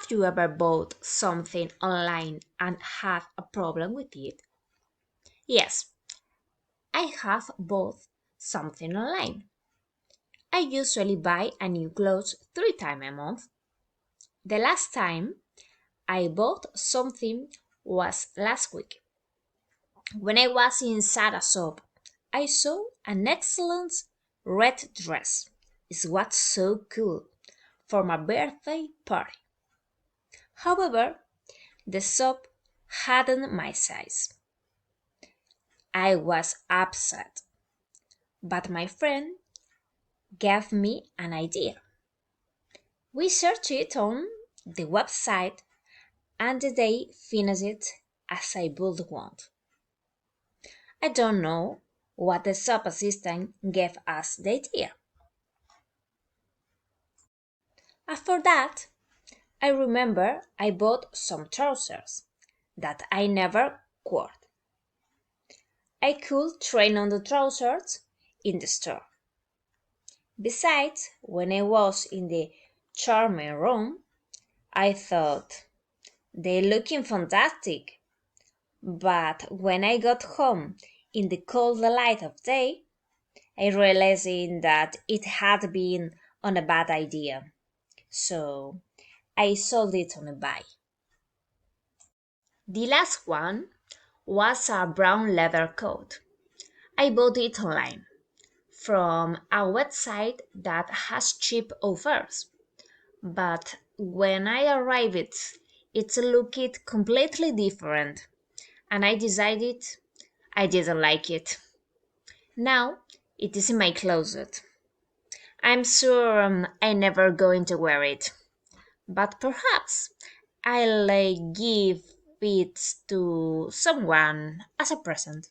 Have you ever bought something online and had a problem with it? Yes, I have bought something online. I usually buy a new clothes 3 times a month. The last time I bought something was last week. When I was inside a shop, I saw an excellent red dress. It was so cool for my birthday party. However, the shop hadn't my size. I was upset, but my friend gave me an idea. We searched it on the website and they finished it as I would want. I don't know what the shop assistant gave us the idea. After that, I remember I bought some trousers that I never wore. I could train on the trousers in the store. Besides, when I was in the charming room, I thought they looking fantastic. But when I got home in the cold light of day, I realized that it had been on a bad idea. So I sold it on a buy. The last one was a brown leather coat. I bought it online from a website that has cheap offers. But when I arrived, it looked completely different, and I decided I didn't like it. Now it is in my closet. I'm sure I'm never going to wear it, but perhaps I'll give it to someone as a present.